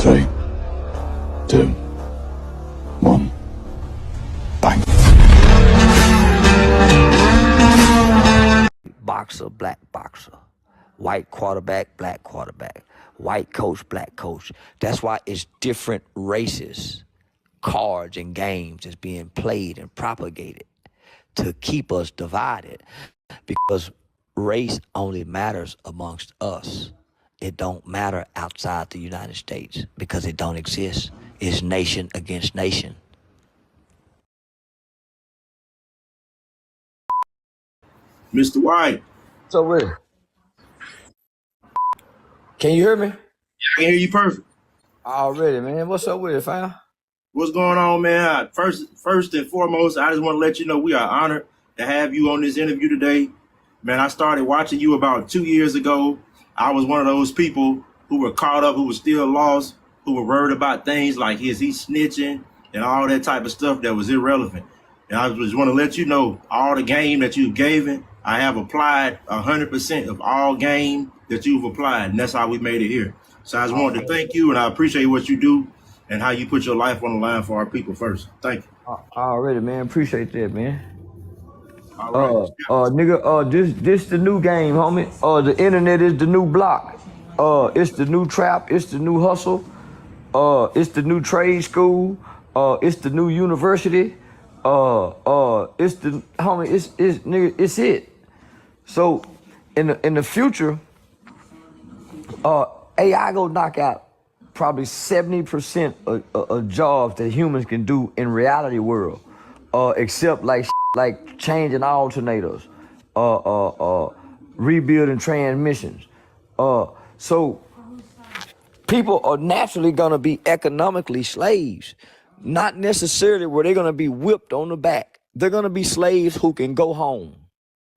3, 2, 1, bang. Boxer, black boxer. White quarterback, black quarterback. White coach, black coach. That's why it's different races, cards, and games that's being played and propagated to keep us divided, because race only matters amongst us. It don't matter outside the United States because it don't exist. It's nation against nation. Mr. White. So really, can you hear me? I can hear you perfect. Already, man. What's up with it, fam? What's going on, man? First and foremost, I just want to let you know we are honored to have you on this interview today. Man, I started watching you about 2 years ago. I was one of those people who were caught up, who were still lost, who were worried about things like, is he snitching and all that type of stuff that was irrelevant. And I just want to let you know all the game that you've given, I have applied 100% of all game that you've applied, and that's how we made it here. So I just wanted to thank you, and I appreciate what you do and how you put your life on the line for our people first. Thank you. Already, man. Appreciate that, man. All right. Nigga, this the new game, homie. The internet is the new block. It's the new trap. It's the new hustle. It's the new trade school. It's the new university. It's the homie. It's nigga. It's it. So, in the future, AI go knock out probably 70% of jobs that humans can do in reality world, except like changing alternators, rebuilding transmissions. So people are naturally gonna be economically slaves, not necessarily where they're gonna be whipped on the back. They're gonna be slaves who can go home.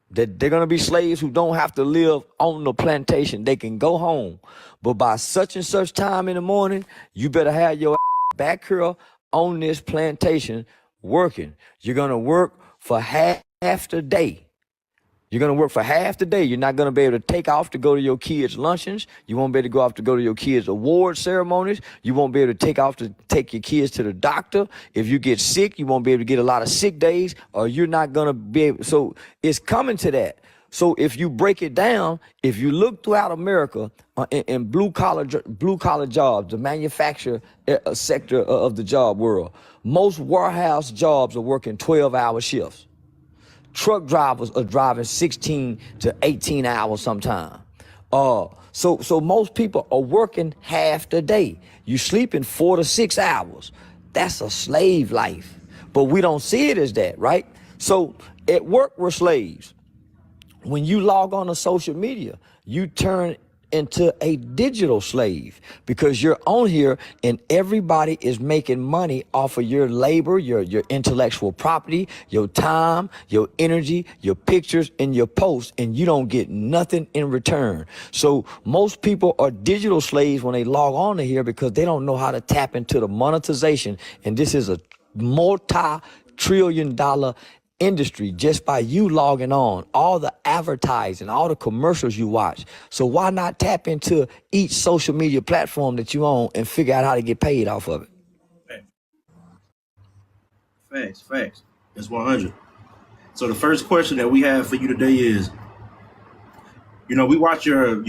They're gonna be slaves who don't have to live on the plantation. They can go home. But by such and such time in the morning, you better have your back here on this plantation working. You're gonna work for half the day. You're gonna work for half the day. You're not gonna be able to take off to go to your kids' luncheons. You won't be able to go off to go to your kids' award ceremonies. You won't be able to take off to take your kids to the doctor. If you get sick, you won't be able to get a lot of sick days, or you're not gonna be able. So it's coming to that. So if you break it down, if you look throughout America in blue collar jobs, the manufacturer sector of the job world, most warehouse jobs are working 12-hour shifts. Truck drivers are driving 16 to 18 hours sometime. So most people are working half the day. You sleeping 4 to 6 hours. That's a slave life. But we don't see it as that, right? So at work, we're slaves. When you log on to social media, you turn into a digital slave because you're on here and everybody is making money off of your labor, your intellectual property, your time, your energy, your pictures, and your posts, and you don't get nothing in return. So most people are digital slaves when they log on to here because they don't know how to tap into the monetization. And this is a multi-trillion-dollar industry just by you logging on, all the advertising, all the commercials you watch. So why not tap into each social media platform that you own and figure out how to get paid off of it? Facts. That's 100. So the first question that we have for you today is, we watch your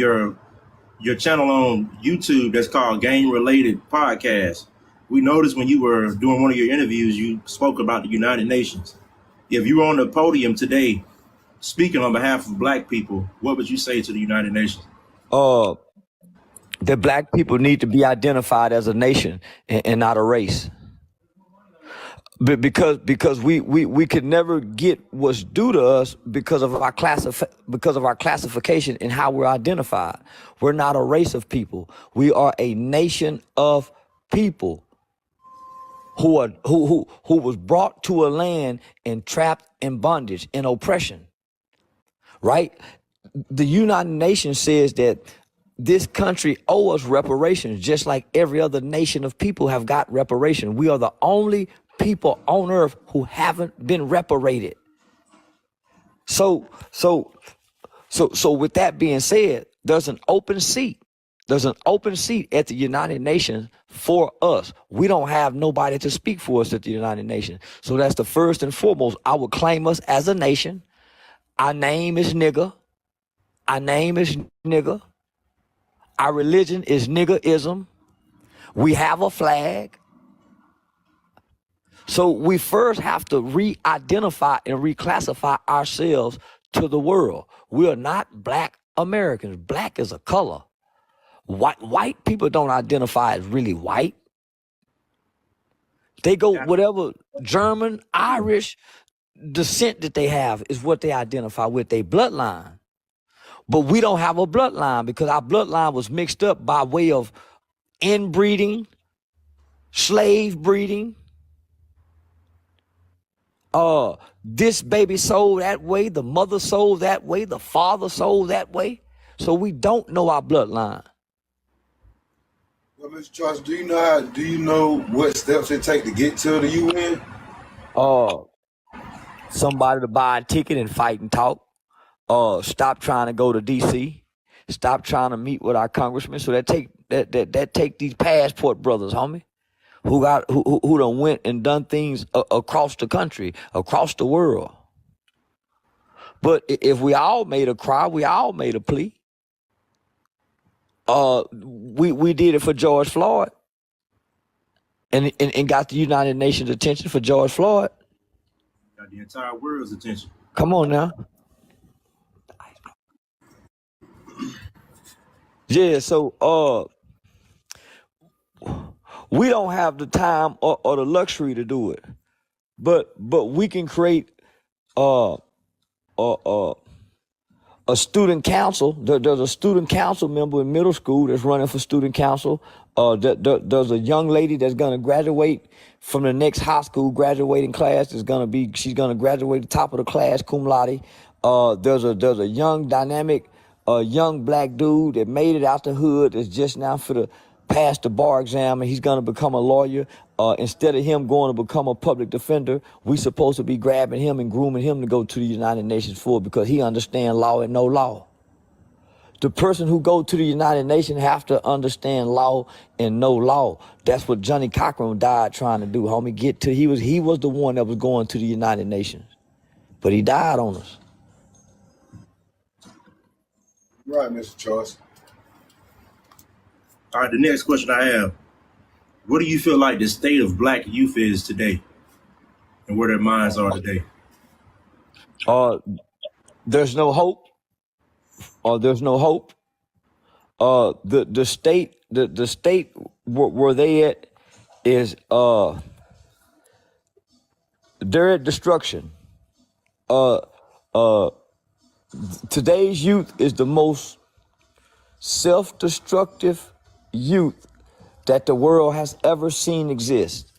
channel on YouTube that's called Game Related Podcast. We noticed when you were doing one of your interviews, you spoke about the United Nations. If you were on the podium today speaking on behalf of Black people, what would you say to the United Nations? That Black people need to be identified as a nation and not a race. Because we could never get what's due to us because of our classification and how we're identified. We're not a race of people. We are a nation of people who was brought to a land and trapped in bondage and oppression, right? The United Nations says that this country owes us reparations, just like every other nation of people have got reparations. We are the only people on earth who haven't been reparated. So with that being said, there's an open seat There's an open seat at the United Nations for us. We don't have nobody to speak for us at the United Nations. So that's the first and foremost. I would claim us as a nation. Our name is nigger. Our name is nigger. Our religion is niggerism. We have a flag. So we first have to re-identify and reclassify ourselves to the world. We are not black Americans. Black is a color. White people don't identify as really white. They go whatever German, Irish descent that they have is what they identify with, their bloodline. But we don't have a bloodline because our bloodline was mixed up by way of inbreeding, slave breeding. This baby sold that way, the mother sold that way, the father sold that way. So we don't know our bloodline. Well, Mr. Charles, do you know what steps it take to get to the UN? Somebody to buy a ticket and fight and talk. Stop trying to go to DC. Stop trying to meet with our congressmen. So that take these passport brothers, homie, who done went and done things across the country, across the world. But if we all made a cry, we all made a plea. We did it for George Floyd, and got the United Nations attention for George Floyd. Got the entire world's attention. Come on now. Yeah, so we don't have the time or the luxury to do it, but we can create a student council. There's a student council member in middle school that's running for student council. There's a young lady that's gonna graduate from the next high school graduating class. She's gonna graduate the top of the class, cum laude. There's a young dynamic, young black dude that made it out the hood that's just now for the pass the bar exam, and he's gonna become a lawyer. Instead of him going to become a public defender, we supposed to be grabbing him and grooming him to go to the United Nations for it because he understands law and no law. The person who go to the United Nations have to understand law and no law. That's what Johnny Cochran died trying to do, homie. He was the one that was going to the United Nations, but he died on us. Right, Mr. Charles. All right, the next question I have. What do you feel like the state of black youth is today and where their minds are today? There's no hope. There's no hope. The state where they at is they're at destruction. Today's youth is the most self-destructive youth that the world has ever seen exist.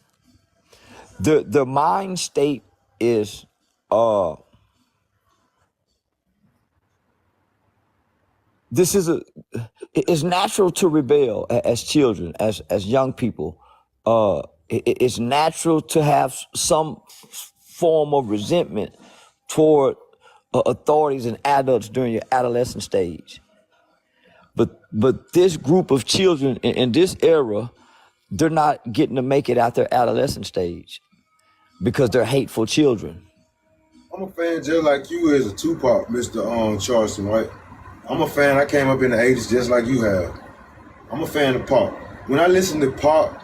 The mind state is it's natural to rebel as children, as young people. It's natural to have some form of resentment toward authorities and adults during your adolescent stage. But this group of children in this era, they're not getting to make it out their adolescent stage because they're hateful children. I'm a fan just like you is a Tupac, Mr. Charleston, right? I'm a fan. I came up in the 80s just like you have. I'm a fan of Pac. When I listen to Pac,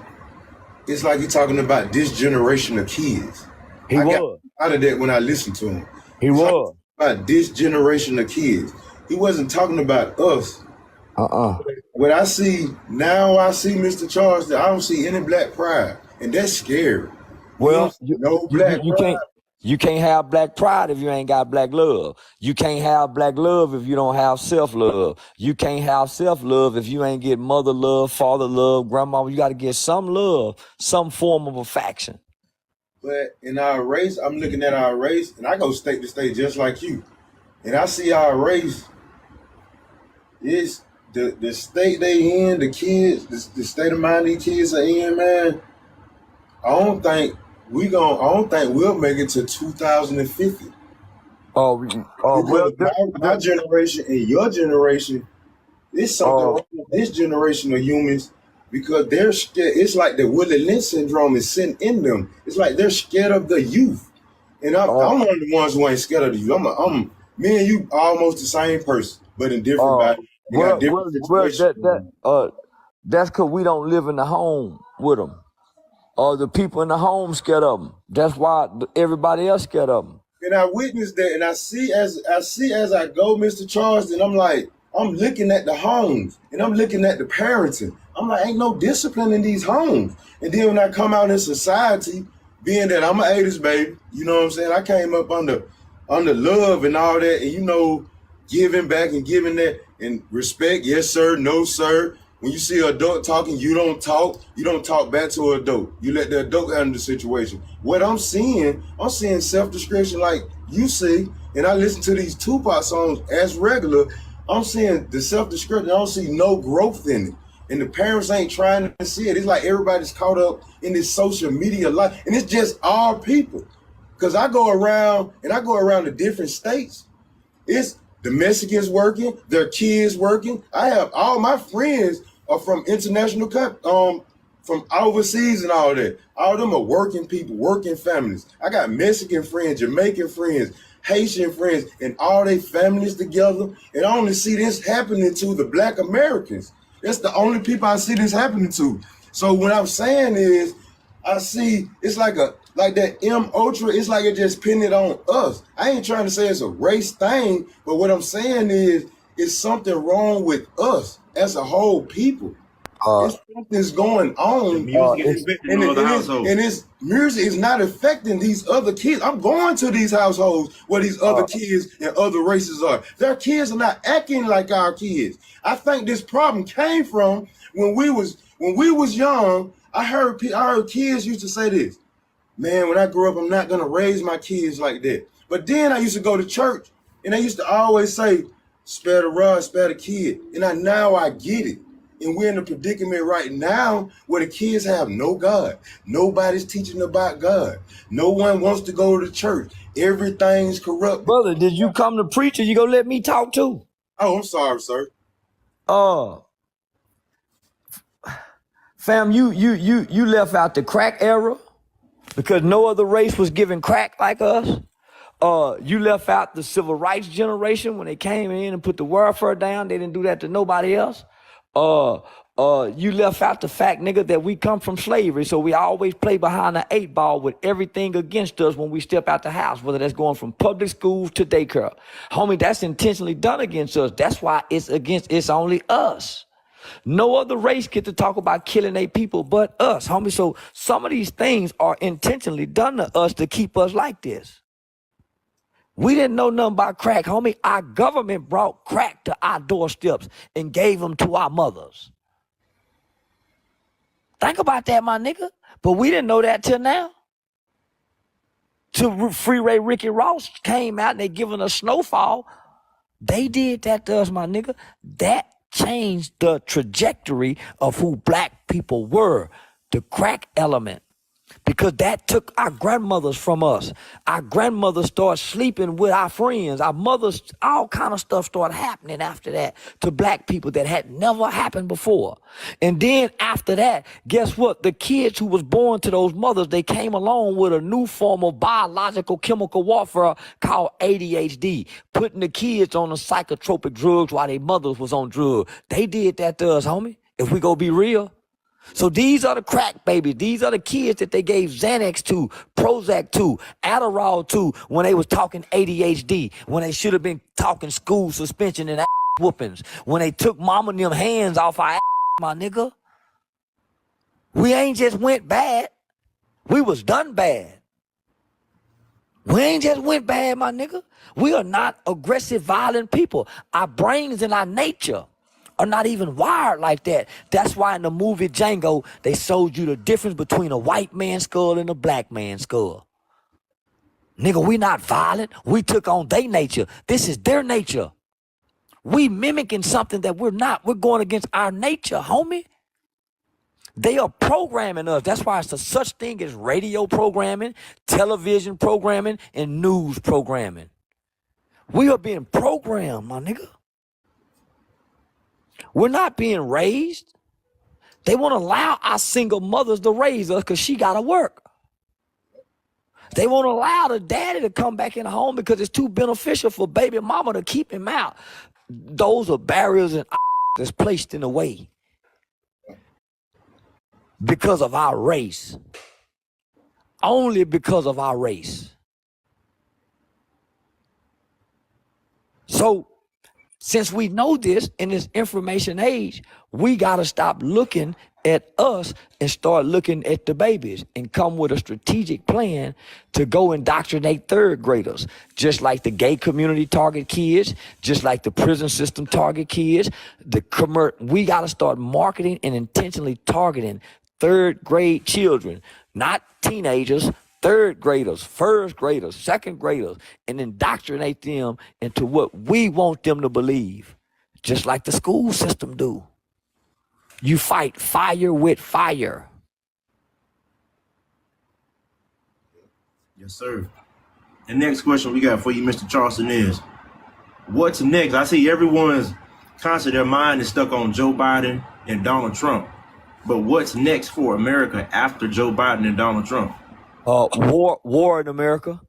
it's like he's talking about this generation of kids. I got out of that when I listened to him. He was. About this generation of kids. He wasn't talking about us. What I see now, Mr. Charles, that I don't see any black pride, and that's scary. Well, black pride. You can't have black pride if you ain't got black love. You can't have black love if you don't have self-love. You can't have self-love if you ain't get mother love, father love, grandma. You got to get some love, some form of affection. But in our race, I'm looking at our race, and I go state to state just like you, and I see our race is the state they in, the kids, the state of mind these kids are in, man. I don't think we'll make it to 2050. Well, my generation and your generation, There's something Uh, wrong with this generation of humans because they're scared. It's like the Willie Lynch syndrome is sitting in them. It's like they're scared of the youth. And uh, I'm one of the ones who ain't scared of the youth. Me and you almost the same person, but in different uh, bodies. We got different situations. that's because we don't live in the home with them. The people in the home scared of them. That's why everybody else scared of them. And I witnessed that, and I see as I go, Mr. Charleston, I'm like, I'm looking at the homes and I'm looking at the parenting. I'm like, ain't no discipline in these homes. And then when I come out in society, being that I'm an 80s baby, you know what I'm saying? I came up under love and all that, and giving back and giving that and respect, yes sir, no sir. When you see an adult talking, you don't talk back to an adult. You let the adult handle the situation. What I'm seeing self-description like you see, and I listen to these Tupac songs as regular. I'm seeing the self-description. I don't see no growth in it. And the parents ain't trying to see it. It's like everybody's caught up in this social media life. And it's just our people. Because I go around to different states. It's the Mexicans working, their kids working. I have all my friends are from international from overseas and all that. All of them are working people, working families. I got Mexican friends, Jamaican friends, Haitian friends, and all their families together. And I only see this happening to the Black Americans. That's the only people I see this happening to. So what I'm saying is, I see it's like that M Ultra, it's like it just pinned it on us. I ain't trying to say it's a race thing, but what I'm saying is it's something wrong with us as a whole people. Something's going on. And this music is not affecting these other kids. I'm going to these households where these other kids and other races are. Their kids are not acting like our kids. I think this problem came from when we was young. I heard kids used to say this, man, when I grow up, I'm not gonna raise my kids like that. But then I used to go to church and they used to always say, spare the rod, spare the kid. And now I get it. And we're in a predicament right now where the kids have no God. Nobody's teaching about God. No one wants to go to church. Everything's corrupt. Brother, did you come to preach or you gonna let me talk too? Oh, I'm sorry, sir. Fam, you left out the crack era because no other race was giving crack like us. You left out the civil rights generation when they came in and put the welfare down. They didn't do that to nobody else. You left out the fact, nigga, that we come from slavery, so we always play behind the 8 ball with everything against us when we step out the house, whether that's going from public schools to daycare. Homie, that's intentionally done against us. That's why it's only us. No other race get to talk about killing their people but us, homie. So some of these things are intentionally done to us to keep us like this. We didn't know nothing about crack, homie. Our government brought crack to our doorsteps and gave them to our mothers. Think about that, my nigga. But we didn't know that till now. Till Freeway Ricky Ross came out and they giving us Snowfall. They did that to us, my nigga. That changed the trajectory of who black people were, the crack element. Because that took our grandmothers from us. Our grandmothers started sleeping with our friends. Our mothers, all kind of stuff started happening after that to black people that had never happened before. And then after that, guess what? The kids who was born to those mothers, they came along with a new form of biological chemical warfare called ADHD, putting the kids on the psychotropic drugs while their mothers was on drugs. They did that to us, homie, if we go be real. So these are the crack babies. These are the kids that they gave Xanax to, Prozac to, Adderall to when they was talking ADHD, when they should have been talking school suspension and ass whoopings, when they took mama and them hands off our ass, my nigga. We ain't just went bad. We was done bad. We ain't just went bad, my nigga. We are not aggressive, violent people. Our brains and our nature are not even wired like that. That's why in the movie Django, they showed you the difference between a white man's skull and a black man's skull. Nigga, we not violent. We took on their nature. This is their nature. We mimicking something that we're not. We're going against our nature, homie. They are programming us. That's why it's a such thing as radio programming, television programming, and news programming. We are being programmed, my nigga. We're not being raised. They won't allow our single mothers to raise us because she got to work. They won't allow the daddy to come back in the home because it's too beneficial for baby mama to keep him out. Those are barriers and that's placed in the way because of our race. Only because of our race. So, since we know this in this information age, we got to stop looking at us and start looking at the babies and come with a strategic plan to go indoctrinate third graders, just like the gay community target kids, just like the prison system target kids. We got to start marketing and intentionally targeting third grade children, not teenagers, third graders, first graders, second graders, and indoctrinate them into what we want them to believe, just like the school system do. You fight fire with fire. Yes, sir. The next question we got for you, Mr. Charleston, is what's next? I see everyone's constantly, their mind is stuck on Joe Biden and Donald Trump. But what's next for America after Joe Biden and Donald Trump? War in America.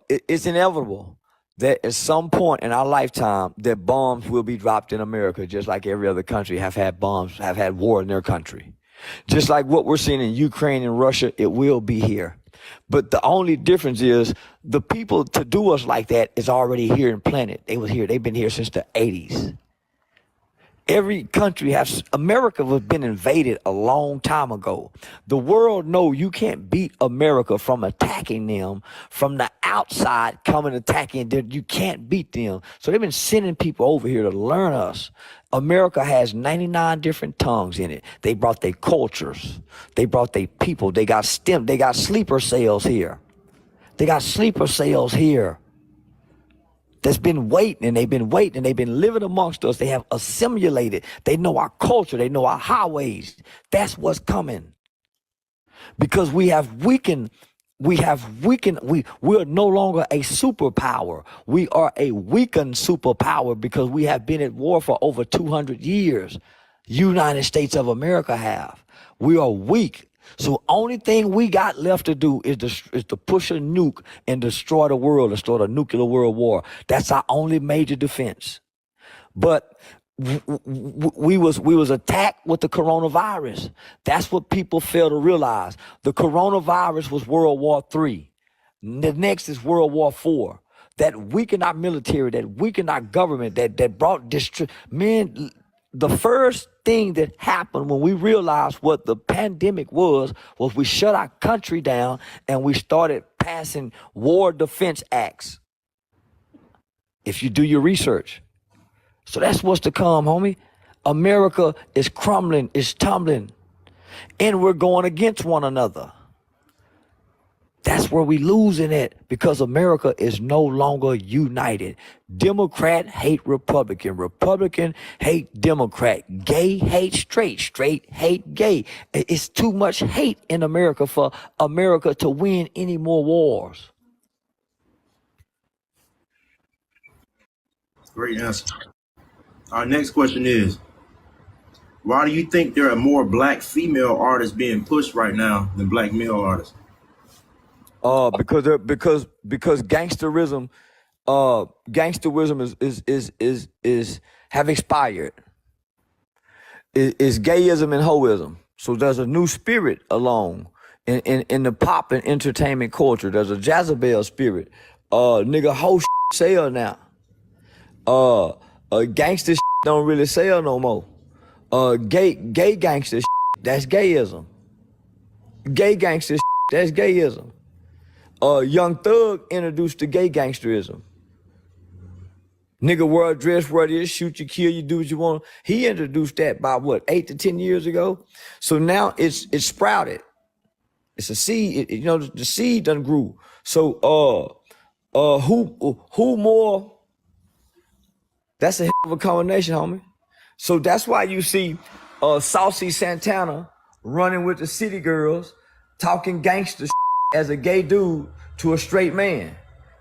It's inevitable that at some point in our lifetime that bombs will be dropped in America, just like every other country have had bombs, have had war in their country. Just like what we're seeing in Ukraine and Russia, it will be here. But the only difference is the people to do us like that is already here and planted. They was here. They've been here since the 80s. Every country has, America has been invaded a long time ago. The world know you can't beat America from attacking them from the outside, coming attacking them. You can't beat them. So they've been sending people over here to learn us. America has 99 different tongues in it. They brought their cultures. They brought their people. They got sleeper cells here. They got sleeper cells here. That's been waiting, and they've been waiting, and they've been living amongst us. They have assimilated. They know our culture. They know our highways. That's what's coming. Because we have weakened. We are no longer a superpower. We are a weakened superpower because we have been at war for over 200 years. United States of America have. We are weak. So only thing we got left to do is to push a nuke and destroy the world, and start a nuclear world war. That's our only major defense. But we was attacked with the coronavirus. That's what people fail to realize. The coronavirus was World War III. The next is World War IV. That weakened our military, that weakened our government, that brought man. The first thing that happened when we realized what the pandemic was we shut our country down and we started passing war defense acts. If you do your research. So that's what's to come, homie. America is crumbling, is tumbling, and we're going against one another. That's where we losing it, because America is no longer united. Democrat hate Republican. Republican hate Democrat. Gay hate straight. Straight hate gay. It's too much hate in America for America to win any more wars. Great answer. Our next question is, why do you think there are more black female artists being pushed right now than black male artists? Because gangsterism is have expired. Is gayism and hoism. So there's a new spirit along in the pop and entertainment culture. There's a Jezebel spirit. Nigga ho sell now. Gangster don't really sell no more. Gay gangster that's gayism. Gay gangster that's gayism. Young Thug introduced the gay gangsterism. Nigga wear a dress, wear this, shoot you, kill you, do what you want. He introduced that by 8 to 10 years ago. So now it's sprouted. It's a seed. The seed done grew. So who more? That's a hell of a combination, homie. So that's why you see Saucy Santana running with the city girls, talking gangster as a gay dude to a straight man,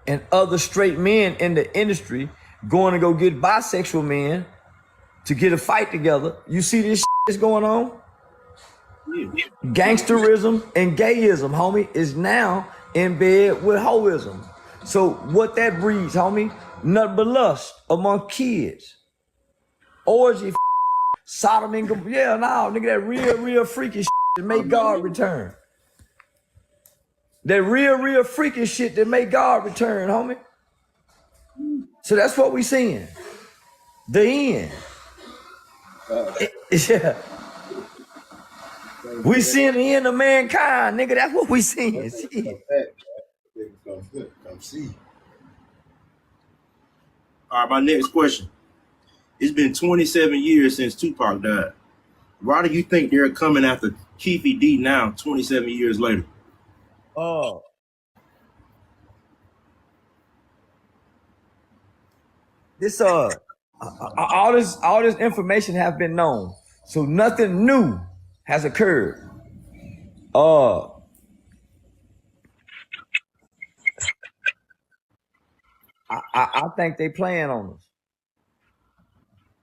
and other straight men in the industry going to go get bisexual men to get a fight together. You see this shit that's going on? Yeah. Gangsterism and gayism, homie, is now in bed with hoism. So what that breeds, homie, nothing but lust among kids. Orgy, Sodom and Gomorrah. Yeah, no, nigga, that real freaky shit that make God return. That real freaky shit that make God return, homie. So that's what we seeing. The end. Yeah. We seeing the end of mankind, nigga. That's what we seeing. Shit. Come see. All right, my next question. It's been 27 years since Tupac died. Why do you think they're coming after Keefy D now, 27 years later? Oh. This all this information have been known. So nothing new has occurred. I think they playing on us.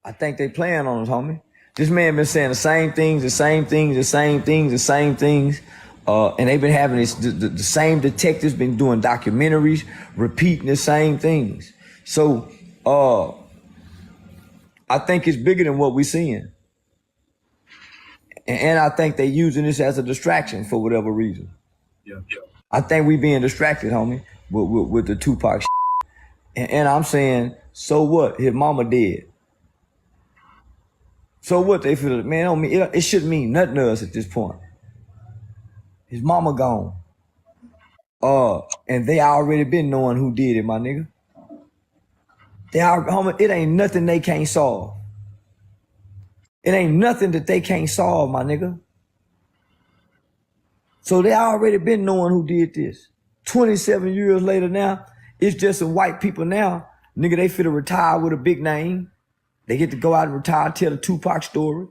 I think they playing on us, homie. This man been saying the same things, and they've been having this. The same detectives been doing documentaries, repeating the same things. So, I think it's bigger than what we're seeing, and I think they using this as a distraction for whatever reason. Yeah. I think we being distracted, homie, with the Tupac. And I'm saying, so what? His mama dead. So what? They feel, man, on me, it shouldn't mean nothing to us at this point. His mama gone. And they already been knowing who did it, my nigga. Homie, it ain't nothing they can't solve. It ain't nothing that they can't solve, my nigga. So they already been knowing who did this. 27 years later now, it's just some white people now. Nigga, they finna retire with a big name. They get to go out and retire, tell the Tupac story.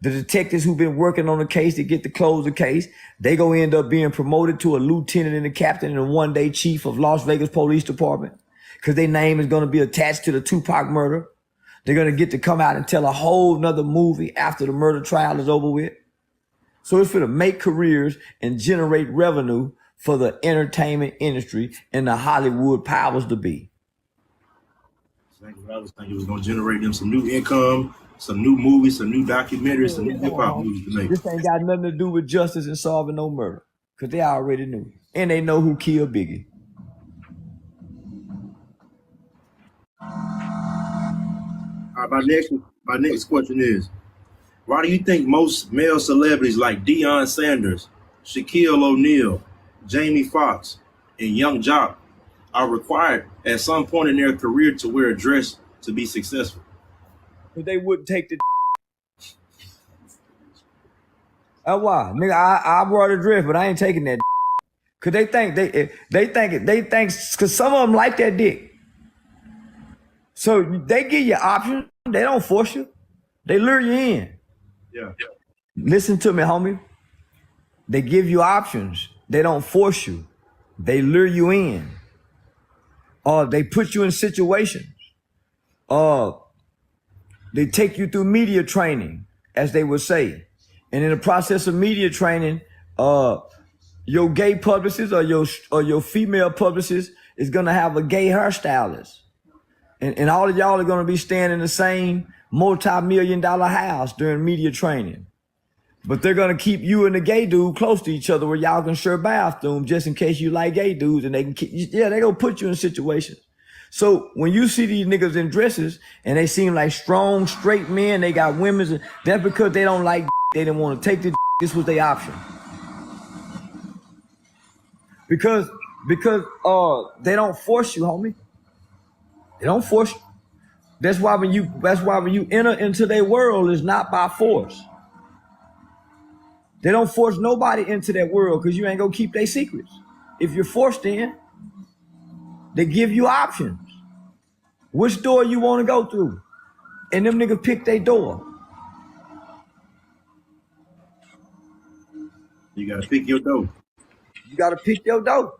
The detectives who've been working on the case, they get to close the case. They gonna end up being promoted to a lieutenant and a captain and a one-day chief of Las Vegas Police Department because their name is gonna be attached to the Tupac murder. They're gonna get to come out and tell a whole nother movie after the murder trial is over with. So it's for to make careers and generate revenue for the entertainment industry and the Hollywood powers to be. I was thinking it was going to generate them some new income, some new movies, some new documentaries, some new hip-hop movies to make. This ain't got nothing to do with justice and solving no murder because they already knew. And they know who killed Biggie. All right, my next question is, why do you think most male celebrities like Deion Sanders, Shaquille O'Neal, Jamie Foxx, and Young Jock are required at some point in their career to wear a dress to be successful? But they wouldn't take the why? Nigga, I brought a dress, but I ain't taking that cause they think cause some of them like that dick. So they give you options, they don't force you. They lure you in. Yeah. Listen to me, homie. They give you options. They don't force you. They lure you in. They put you in situations. They take you through media training, as they would say. And in the process of media training, your gay publicist or your female publicist is gonna have a gay hairstylist. And all of y'all are gonna be staying in the same multi-million-dollar house during media training. But they're gonna keep you and the gay dude close to each other where y'all can share bathrooms just in case you like gay dudes, and they can they're gonna put you in situations. So when you see these niggas in dresses and they seem like strong, straight men, they got women's, that's because they don't like they didn't want to take the this was their option. Because they don't force you, homie. They don't force you. That's why when you enter into their world, it's not by force. They don't force nobody into that world because you ain't gonna keep their secrets. If you're forced in, they give you options. Which door you want to go through? And them niggas pick their door. You gotta pick your dough. You gotta pick your door.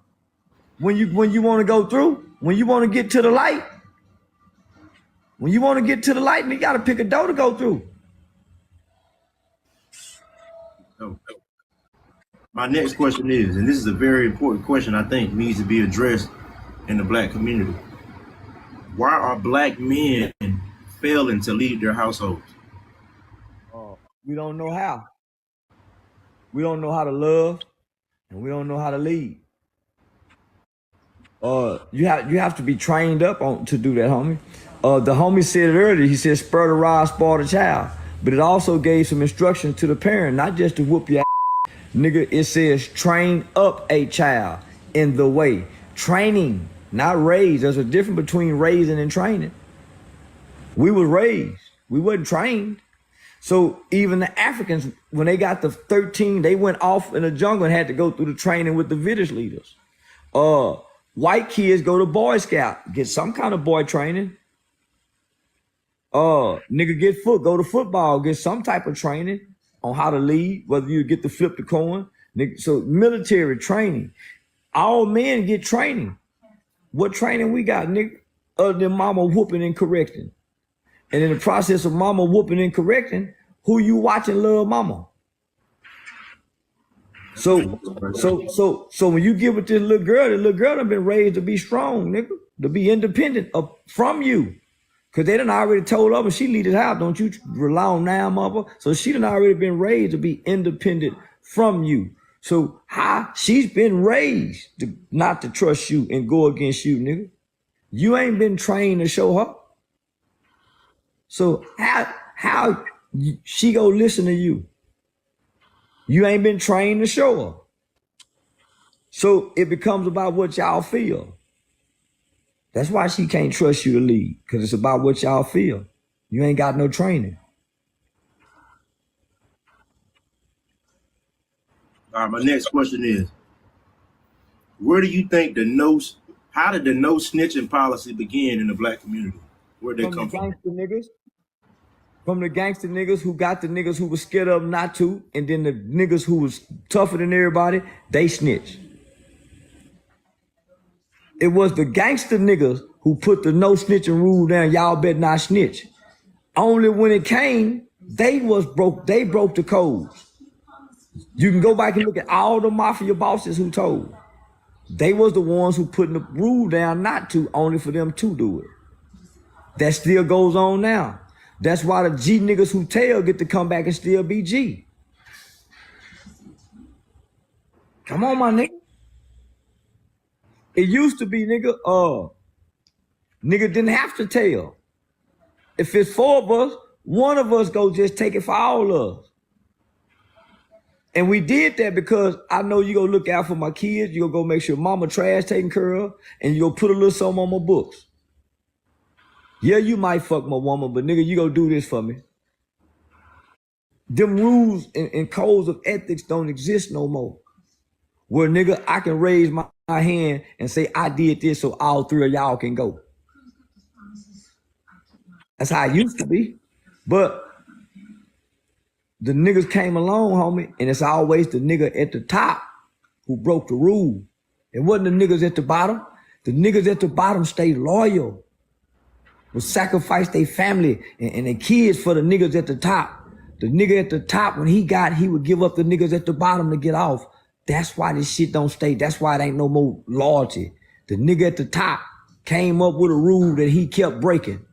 When you want to go through, when you want to get to the light, When you want to get to the light, you got to pick a door to go through. So, my next question is, and this is a very important question I think needs to be addressed in the black community. Why are black men failing to lead their households? We don't know how. We don't know how to love, and we don't know how to lead. You have to be trained up on to do that, homie. The homie said it earlier. He said, "Spur the rod, spoil the child." But it also gave some instruction to the parent, not just to whoop your ass. Nigga, it says train up a child in the way. Training, not raise. There's a difference between raising and training. We were raised. We wasn't trained. So even the Africans, when they got to 13, they went off in the jungle and had to go through the training with the village leaders. White kids go to Boy Scout, get some kind of boy training. Nigga go to football, get some type of training on how to lead, whether you get to flip the coin. Nigga, so military training. All men get training. What training we got, nigga? Other than mama whooping and correcting. And in the process of mama whooping and correcting, who you watching love mama? So when you give it to the little girl done been raised to be strong, nigga, to be independent from you. Cause they done already told her, she leave this house, don't you rely on now, mother. So she done already been raised to be independent from you. So how she's been raised to not to trust you and go against you, nigga. You ain't been trained to show her. So how she go listen to you? You ain't been trained to show her. So it becomes about what y'all feel. That's why she can't trust you to lead, because it's about what y'all feel. You ain't got no training. All right, my next question is, where do you think how did the no snitching policy begin in the black community? Where did they come from? From the gangster niggas who got the niggas who was scared of them not to, and then the niggas who was tougher than everybody, they snitched. It was the gangster niggas who put the no snitching rule down, y'all better not snitch. Only when it came, they broke the codes. You can go back and look at all the mafia bosses who told. They was the ones who put the rule down not to, only for them to do it. That still goes on now. That's why the G niggas who tell get to come back and still be G. Come on, my nigga. It used to be, nigga didn't have to tell. If it's 4 of us, one of us go just take it for all of us. And we did that because I know you gonna look out for my kids, you gonna go make sure mama trash taken care of, and you gonna put a little something on my books. Yeah, you might fuck my woman, but nigga, you gonna do this for me. Them rules and codes of ethics don't exist no more. Where nigga, I can raise my hand and say I did this so all 3 of y'all can go. That's how it used to be. But the niggas came along, homie, and it's always the nigga at the top who broke the rule. It wasn't the niggas at the bottom. The niggas at the bottom stayed loyal, would sacrifice their family and their kids for the niggas at the top. The nigga at the top, when he would give up the niggas at the bottom to get off. That's why this shit don't stay. That's why it ain't no more loyalty. The nigga at the top came up with a rule that he kept breaking.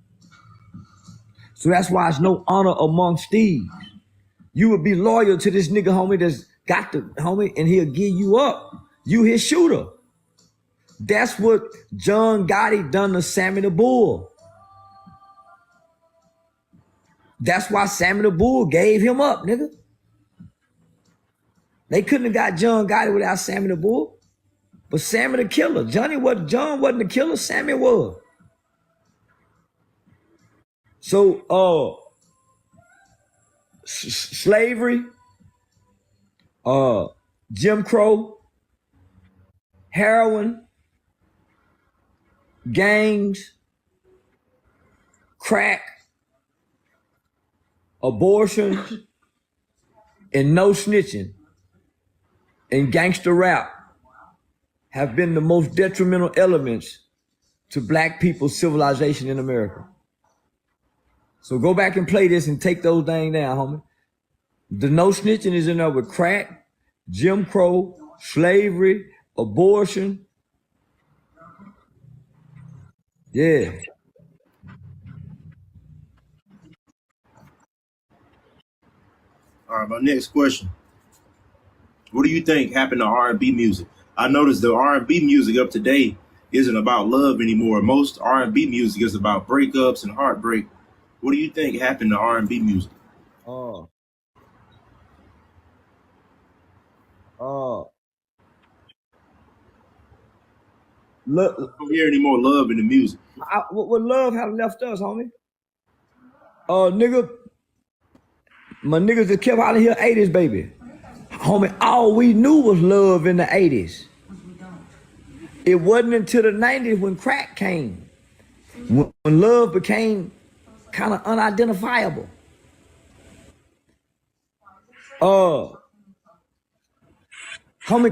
So that's why it's no honor amongst thieves. You would be loyal to this nigga, homie, that's got the homie, and he'll give you up. You his shooter. That's what John Gotti done to Sammy the Bull. That's why Sammy the Bull gave him up, nigga. They couldn't have got John Gotti without Sammy the Bull. But Sammy the killer. John wasn't the killer, Sammy was. So slavery, Jim Crow, heroin, gangs, crack, abortion, and no snitching, and gangster rap have been the most detrimental elements to black people's civilization in America. So go back and play this and take those things down, homie. The no snitching is in there with crack, Jim Crow, slavery, abortion. Yeah. All right, my next question. What do you think happened to R&B music? I noticed the R&B music of today isn't about love anymore. Most R&B music is about breakups and heartbreak. What do you think happened to R&B music? Uh, uh, look, I don't hear any more love in the music. what love have left us, homie? Nigga, my niggas that kept out of here 80s, baby. Homie, all we knew was love in the 80s. It wasn't until the 90s when crack came, when love became kind of unidentifiable. Homie,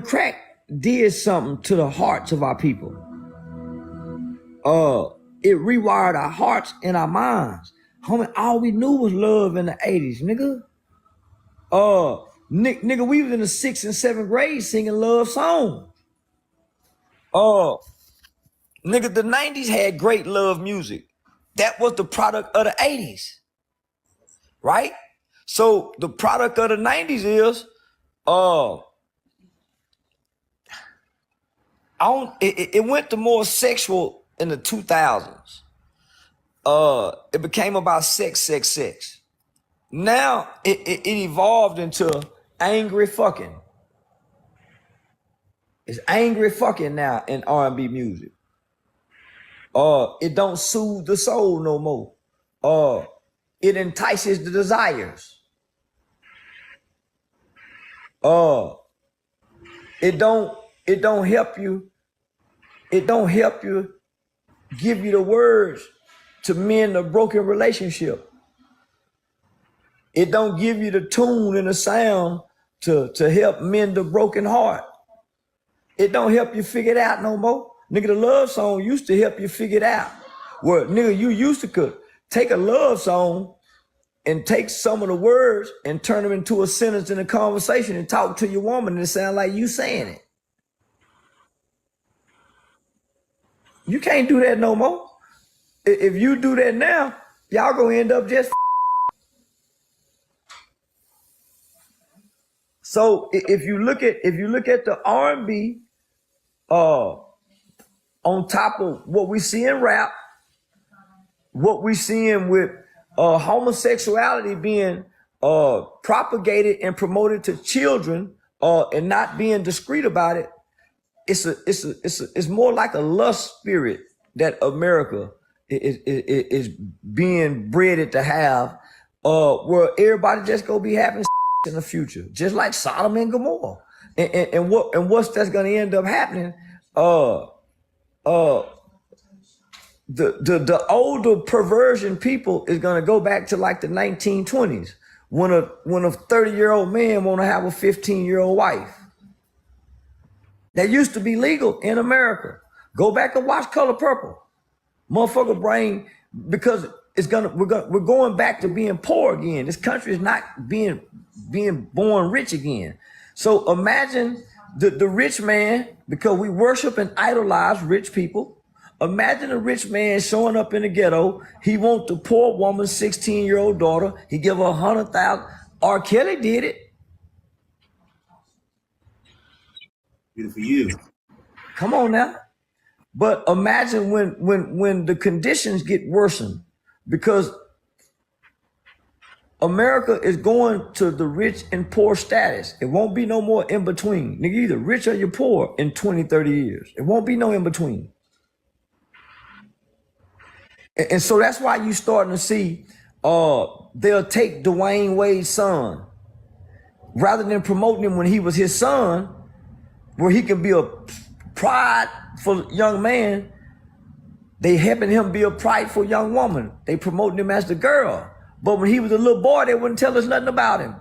crack did something to the hearts of our people. It rewired our hearts and our minds. Homie, all we knew was love in the 80s, nigga. Nigga, we was in the 6th and 7th grade singing love songs. Nigga, the 90s had great love music. That was the product of the 80s, right? So the product of the 90s is, it went to more sexual in the 2000s. It became about sex. Now it evolved into angry fucking. It's angry fucking now in R&B music. It don't soothe the soul no more. It entices the desires. It don't help you. It don't help you give you the words to mend a broken relationship. It don't give you the tune and the sound to help mend a broken heart. It don't help you figure it out no more. Nigga, the love song used to help you figure it out. Well, nigga, you used to could take a love song and take some of the words and turn them into a sentence in a conversation and talk to your woman and it sound like you saying it. You can't do that no more. If you do that now, y'all gonna end up just. So if you look at the R&B, on top of what we see in rap, what we seeing with homosexuality being propagated and promoted to children, and not being discreet about it, it's more like a lust spirit that America is being bred to have, where everybody just gonna be having in the future, just like Sodom and Gomorrah. And what's that's gonna end up happening? The older perversion people is gonna go back to like the 1920s when a 30-year-old man wanna have a 15-year-old wife. That used to be legal in America. Go back and watch Color Purple. Motherfucker brain, because we're going back to being poor again. This country is not being born rich again. So imagine the rich man, because we worship and idolize rich people. Imagine a rich man showing up in the ghetto. He want the poor woman's 16-year-old daughter. He give her $100,000. R. Kelly did it. Good for you. Come on now. But imagine when the conditions get worsened, because America is going to the rich and poor status. It won't be no more in between. Nigga, either rich or you're poor in 20, 30 years. It won't be no in between. And so that's why you starting to see they'll take Dwayne Wade's son, rather than promoting him when he was his son, where he could be a prideful young man. They helping him be a prideful young woman. They promoting him as the girl. But when he was a little boy, they wouldn't tell us nothing about him.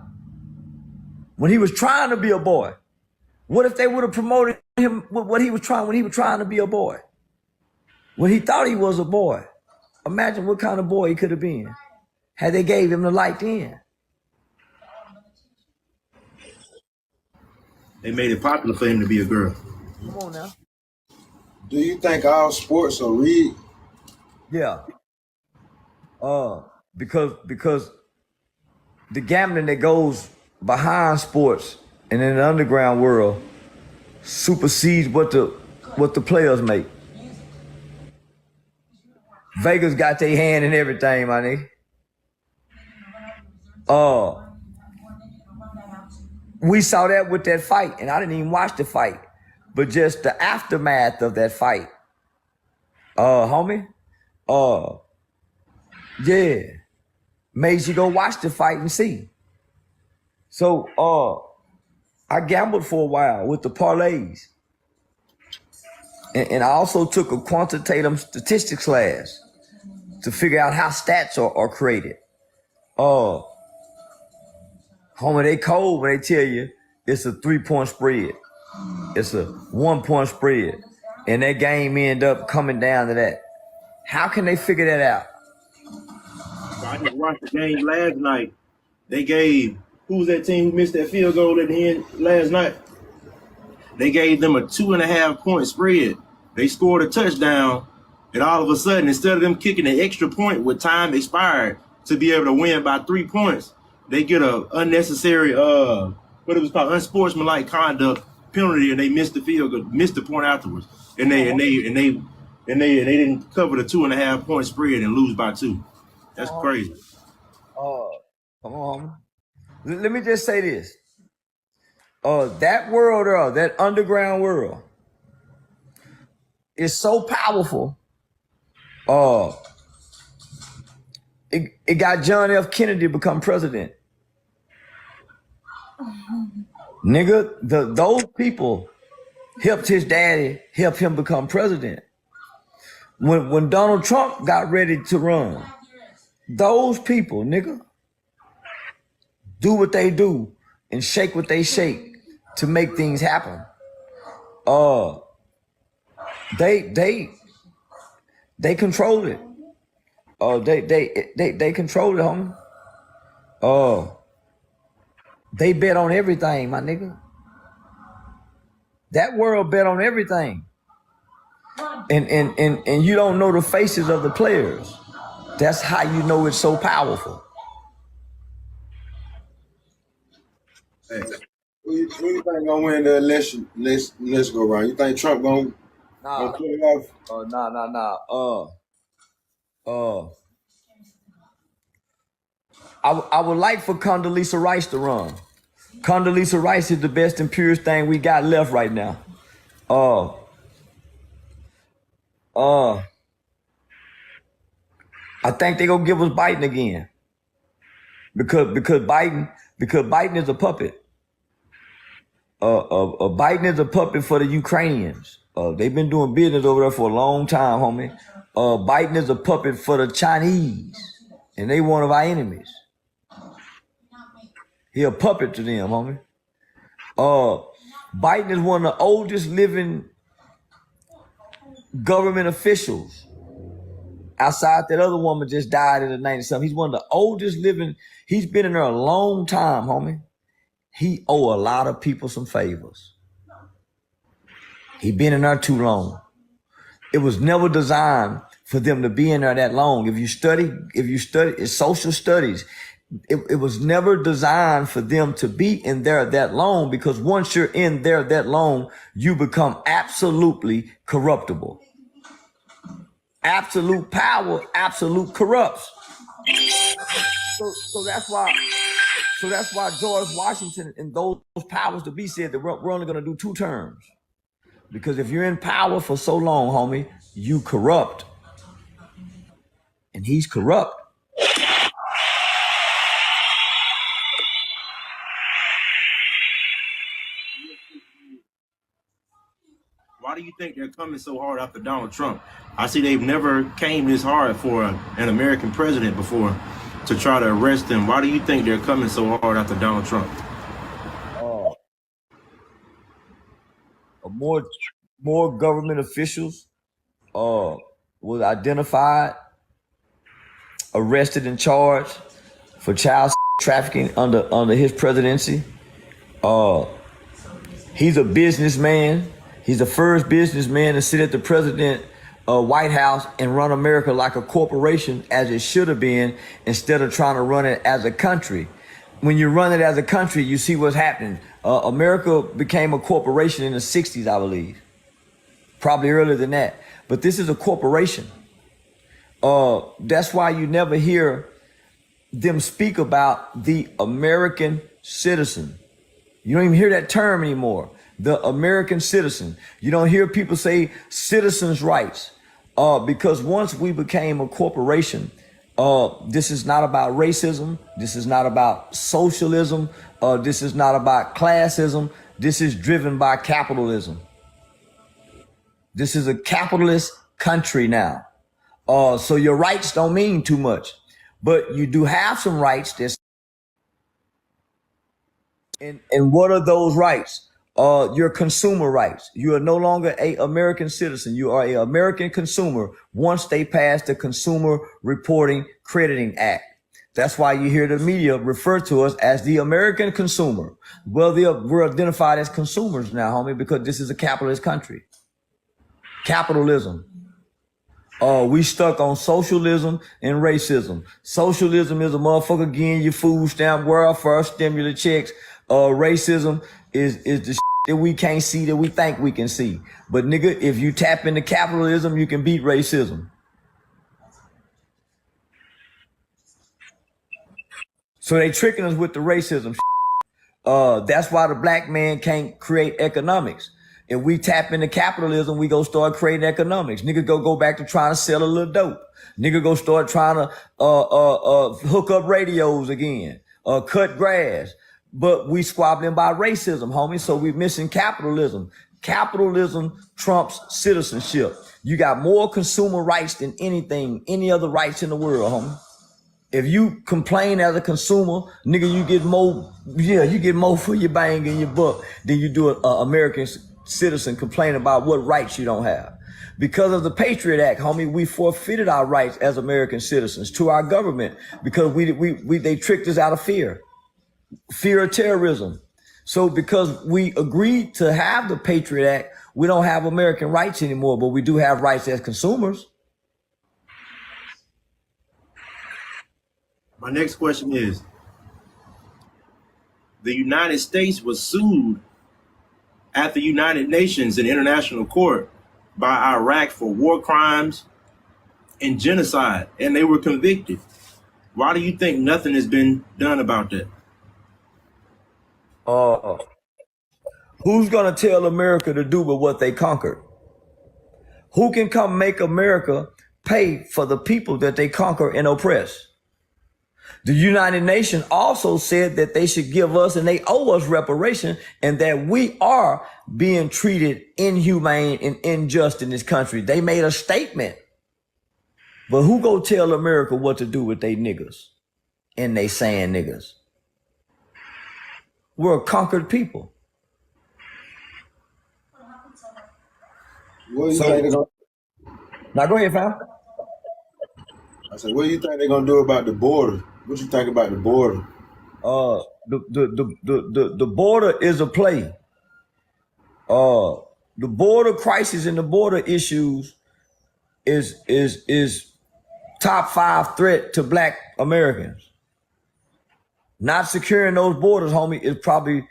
When he was trying to be a boy, what if they would have promoted him with what he was trying when he was trying to be a boy? When he thought he was a boy, imagine what kind of boy he could have been. had they gave him the light then. They made it popular for him to be a girl. Come on now. Do you think all sports are rigged? Yeah. Because the gambling that goes behind sports and in the underground world supersedes what the players make. Vegas got their hand in everything, my nigga. We saw that with that fight, and I didn't even watch the fight, but just the aftermath of that fight. Homie, yeah, made you go watch the fight and see. So, I gambled for a while with the parlays. And I also took a quantitative statistics class to figure out how stats are created. Homie, they cold when they tell you it's a 3-point spread. It's a 1-point spread. And that game end up coming down to that. How can they figure that out? I just watched the game last night. They gave, who was that team who missed that field goal at the end last night? They gave them a 2.5-point spread. They scored a touchdown, and all of a sudden, instead of them kicking an extra point with time expired to be able to win by 3 points, they get a unnecessary, what it was called, unsportsmanlike conduct penalty, and they missed the field goal, missed the point afterwards, and they didn't cover the 2.5-point spread and lose by 2. That's crazy. Come on. Let me just say this. That world, that underground world, is so powerful. It got John F. Kennedy to become president. Nigga, those people helped his daddy help him become president. When Donald Trump got ready to run, those people, nigga, do what they do and shake what they shake to make things happen. They control it. They control it, homie. They bet on everything, my nigga. That world bet on everything. And you don't know the faces of the players. That's how you know it's so powerful. Hey, who you think gonna win the election? Let's go around. You think Trump gonna pull it off? I would like for Condoleezza Rice to run. Condoleezza Rice is the best and purest thing we got left right now. I think they gonna give us Biden again. Because Biden is a puppet. Biden is a puppet for the Ukrainians. They've been doing business over there for a long time, homie. Biden is a puppet for the Chinese, and they one of our enemies. He a puppet to them, homie. Biden is one of the oldest living government officials. Outside that other woman just died in the 90-something. He's one of the oldest living. He's been in there a long time, homie. He owe a lot of people some favors. He been in there too long. It was never designed for them to be in there that long. If you study it's social studies, it was never designed for them to be in there that long, because once you're in there that long, you become absolutely corruptible. Absolute power, absolute corrupts. So that's why George Washington and those powers to be said that we're only going to do 2 terms. Because if you're in power for so long, homie, you corrupt. And he's corrupt. Why do you think they're coming so hard after Donald Trump? I see they've never came this hard for an American president before to try to arrest him. Why do you think they're coming so hard after Donald Trump? More government officials was identified. arrested and charged for child trafficking under his presidency. He's a businessman. He's the first businessman to sit at the president White House and run America like a corporation as it should have been, instead of trying to run it as a country. When you run it as a country, you see what's happening. America became a corporation in the 60s, I believe. Probably earlier than that. But this is a corporation. That's why you never hear them speak about the American citizen. You don't even hear that term anymore. The American citizen. You don't hear people say citizens' rights. Because once we became a corporation, this is not about racism. This is not about socialism. This is not about classism. This is driven by capitalism. This is a capitalist country now. So your rights don't mean too much, but you do have some rights. And what are those rights? Your consumer rights. You are no longer a American citizen. You are a American consumer once they pass the Consumer Reporting Crediting Act. That's why you hear the media refer to us as the American consumer. Well, we're identified as consumers now, homie, because this is a capitalist country. Capitalism. We stuck on socialism and racism. Socialism is a motherfucker getting your food stamp, welfare, stimulus checks. Racism is the that we can't see that we think we can see. But nigga, if you tap into capitalism, you can beat racism. So they tricking us with the racism. That's why the black man can't create economics. If we tap into capitalism, we go start creating economics. Nigga go back to trying to sell a little dope. Nigga go start trying to hook up radios again, cut grass. But we squabbling by racism, homie. So we missing capitalism. Capitalism trumps citizenship. You got more consumer rights than any other rights in the world, homie. If you complain as a consumer, nigga, you get more for your bang and your buck than you do an American citizen complain about what rights you don't have. Because of the Patriot Act, homie, we forfeited our rights as American citizens to our government because they tricked us out of fear of terrorism. So because we agreed to have the Patriot Act, we don't have American rights anymore, but we do have rights as consumers. My next question is, the United States was sued at the United Nations in international court by Iraq for war crimes and genocide, and they were convicted. Why do you think nothing has been done about that? Who's gonna tell America to do but what they conquered? Who can come make America pay for the people that they conquer and oppress? The United Nations also said that they should give us and they owe us reparation, and that we are being treated inhumane and unjust in this country. They made a statement. But who go tell America what to do with they niggas and they saying niggas? We're a conquered people. What do you think they're gonna, Now go ahead, fam. I said, what do you think they're gonna do about the border? What you think about the border? The border is a play. The border crisis and the border issues is top 5 threat to black Americans. Not securing those borders, homie, is probably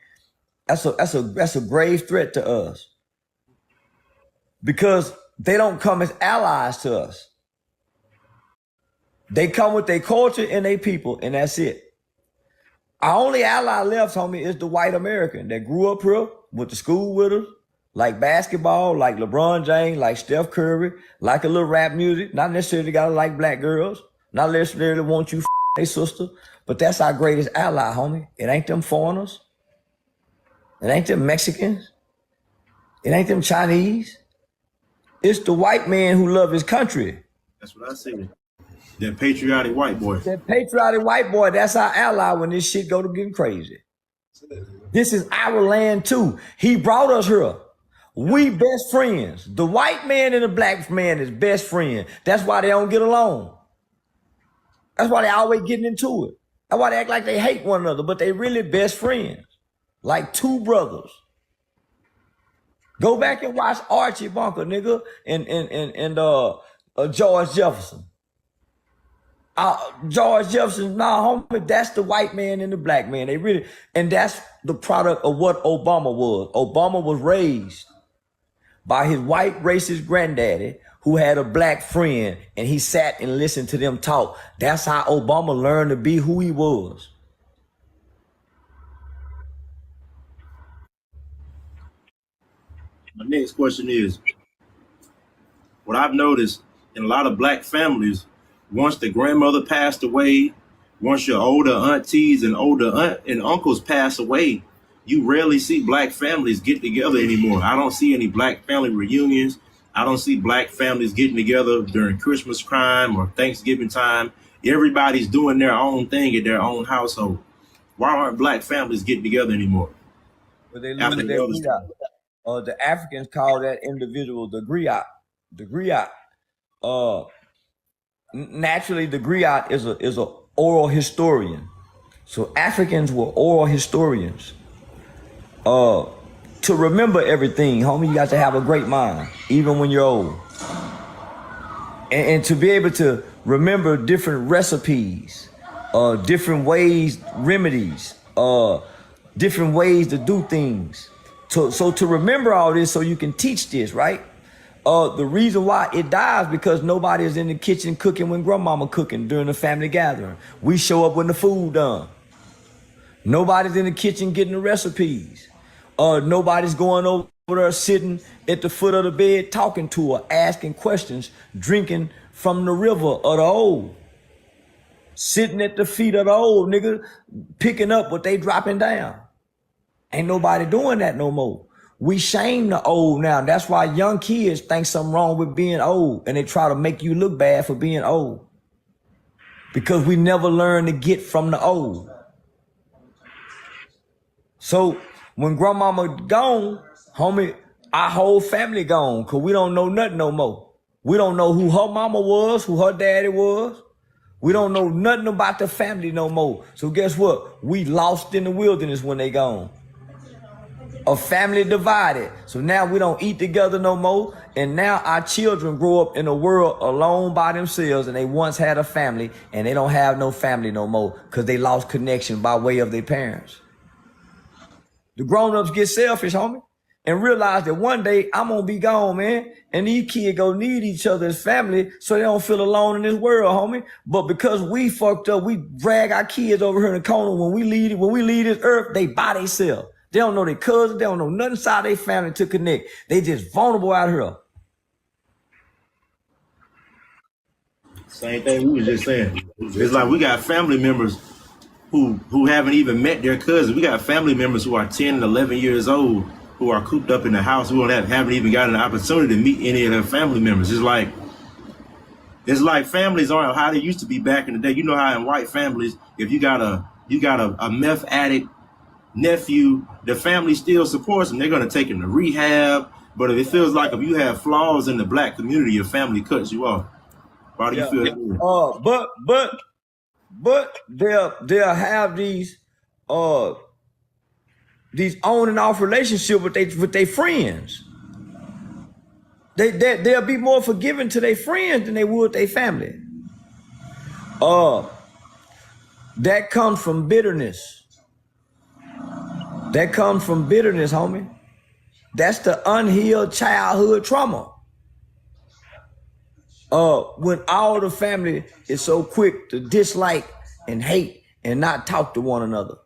that's a grave threat to us. Because they don't come as allies to us. They come with their culture and their people, and that's it. Our only ally left, homie, is the white American that grew up here, went to school with us, like basketball, like LeBron James, like Steph Curry, like a little rap music. Not necessarily gotta like black girls, not necessarily want you their sister, but that's our greatest ally, homie. It ain't them foreigners. It ain't them Mexicans. It ain't them Chinese. It's the white man who love his country. That's what I said. That patriotic white boy. That patriotic white boy, that's our ally when this shit go to getting crazy. This is our land too. He brought us here. We best friends. The white man and the black man is best friend. That's why they don't get along. That's why they always getting into it. That's why they act like they hate one another, but they really best friends, like two brothers. Go back and watch Archie Bunker, nigga, and George Jefferson. George Jefferson, nah, homie, that's the white man and the black man. They really, and that's the product of what Obama was. Obama was raised by his white racist granddaddy who had a black friend, and he sat and listened to them talk. That's how Obama learned to be who he was. My next question is, what I've noticed in a lot of black families, once the grandmother passed away, once your older aunties and older aunt and uncles pass away, you rarely see black families get together anymore. I don't see any black family reunions. I don't see black families getting together during Christmas time or Thanksgiving time. Everybody's doing their own thing in their own household. Why aren't black families getting together anymore? But they lose their griot. The Africans call that individual the griot. The griot. Naturally, the griot is a oral historian. So Africans were oral historians. To remember everything, homie, you got to have a great mind, even when you're old. And to be able to remember different recipes, different ways, remedies, different ways to do things. So to remember all this so you can teach this, right? The reason why it dies because nobody is in the kitchen cooking when grandmama cooking during the family gathering. We show up when the food done. Nobody's in the kitchen getting the recipes. Nobody's going over there sitting at the foot of the bed talking to her, asking questions, drinking from the river of the old. Sitting at the feet of the old, nigga, picking up what they dropping down. Ain't nobody doing that no more. We shame the old now. That's why young kids think something wrong with being old, and they try to make you look bad for being old. Because we never learn to get from the old. So when grandmama gone, homie, our whole family gone, because we don't know nothing no more. We don't know who her mama was, who her daddy was. We don't know nothing about the family no more. So guess what? We lost in the wilderness when they gone. A family divided. So now we don't eat together no more. And now our children grow up in a world alone by themselves, and they once had a family, and they don't have no family no more because they lost connection by way of their parents. The grown-ups get selfish, homie, and realize that one day I'm gonna be gone, man, and these kids gonna need each other as family so they don't feel alone in this world, homie. But because we fucked up, we drag our kids over here in the corner. When we leave this earth, they by themselves. They don't know their cousins, they don't know nothing inside their family to connect. They just vulnerable out here. Same thing we was just saying. It's like we got family members who haven't even met their cousins. We got family members who are 10 and 11 years old who are cooped up in the house who haven't even gotten an opportunity to meet any of their family members. It's like families aren't how they used to be back in the day. You know how in white families, if you got a meth addict nephew, the family still supports them. They're gonna take him to rehab. But if it feels like if you have flaws in the black community, your family cuts you off. Why do you feel that? But they'll have these on and off relationship with their friends. They'll be more forgiving to their friends than they would their family. That comes from bitterness. That comes from bitterness, homie. That's the unhealed childhood trauma. When all the family is so quick to dislike and hate and not talk to one another.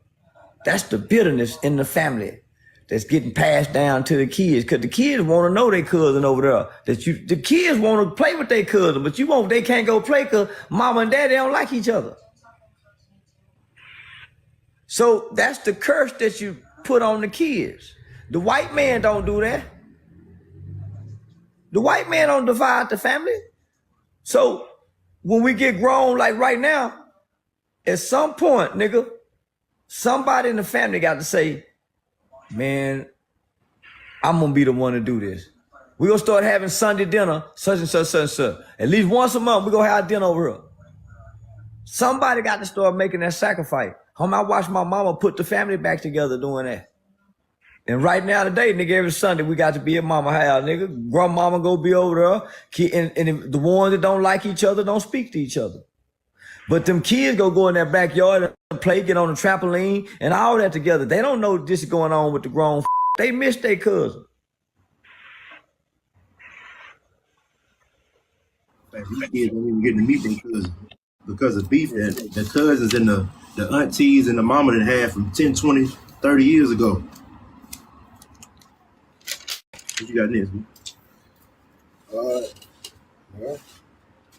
That's the bitterness in the family that's getting passed down to the kids, because the kids want to know their cousin over there. The kids want to play with their cousin, but they can't go play because mama and daddy don't like each other. So that's the curse that you put on the kids. The white man don't do that. The white man don't divide the family. So when we get grown, like right now, at some point, nigga, somebody in the family got to say, man, I'm gonna be the one to do this. We're gonna start having Sunday dinner, such and such, such and such. At least once a month, we're gonna have dinner over here. Somebody got to start making that sacrifice. Homie, I watched my mama put the family back together doing that. And right now today, nigga, every Sunday we got to be at mama house, nigga. Grandmama go be over there. And the ones that don't like each other don't speak to each other. But them kids go in their backyard and play, get on the trampoline and all that together. They don't know this is going on with the grown. They miss their cousin. These kids don't even get to meet their cousins because of beef that the cousins and the aunties and the mama that had from 10, 20, 30 years ago. What you got next, man?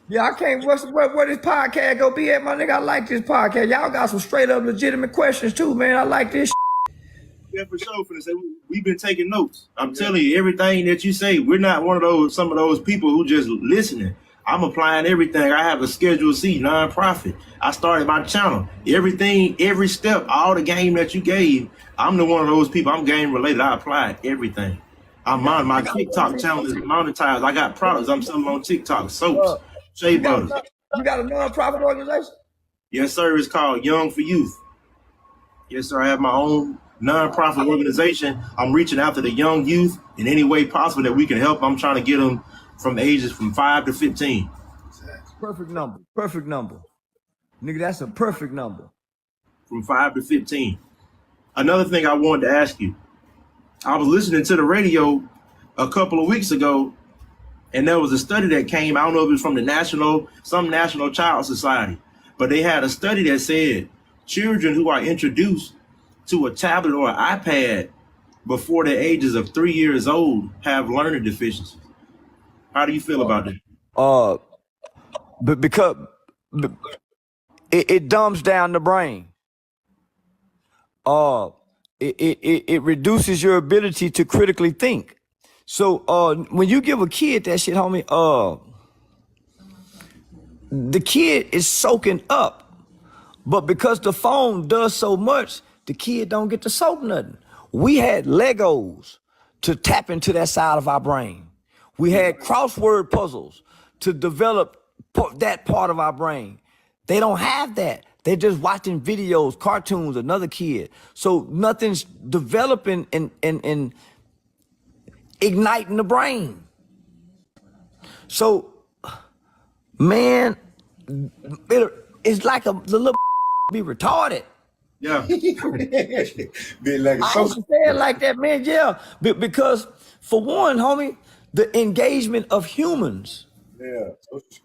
Yeah, I can't. Where this podcast go be at, my nigga? I like this podcast. Y'all got some straight up legitimate questions too, man. I like this. Yeah, for sure. For say we've been taking notes. I'm telling you, everything that you say, we're not some of those people who just listening. I'm applying everything. I have a Schedule C nonprofit. I started my channel. Everything, every step, all the game that you gave, I'm the one of those people. I'm game related. I applied everything. I'm on my TikTok channel is monetized. I got products. I'm selling on TikTok. Soaps, shea butters. You got a nonprofit organization? Yes, sir. It's called Young for Youth. Yes, sir. I have my own nonprofit organization. I'm reaching out to the young youth in any way possible that we can help. I'm trying to get them from ages from 5 to 15. Perfect number. Perfect number. Nigga, that's a perfect number. From 5 to 15. Another thing I wanted to ask you. I was listening to the radio a couple of weeks ago, and there was a study that came. I don't know if it was from the some National Child Society, but they had a study that said children who are introduced to a tablet or an iPad before the ages of 3 years old have learning deficiencies. How do you feel about that? But because it dumbs down the brain. It reduces your ability to critically think. So when you give a kid that shit, homie, the kid is soaking up. But because the phone does so much, the kid don't get to soak nothing. We had Legos to tap into that side of our brain. We had crossword puzzles to develop that part of our brain. They don't have that. They're just watching videos, cartoons, another kid. So nothing's developing and igniting the brain. So, man, it's like the little be retarded. Yeah. Be like I understand like that, man. Yeah, because for one, homie, the engagement of humans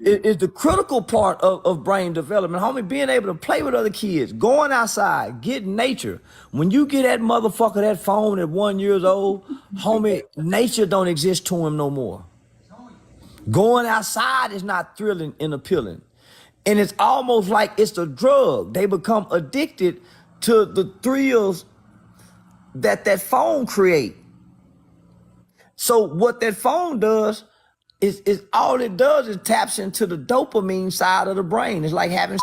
is the critical part of brain development. Homie, being able to play with other kids, going outside, getting nature. When you get that motherfucker that phone at 1 year old, homie, nature don't exist to him no more. Going outside is not thrilling and appealing. And it's almost like it's a drug. They become addicted to the thrills that phone create. So what that phone does is all it does is taps into the dopamine side of the brain. It's like having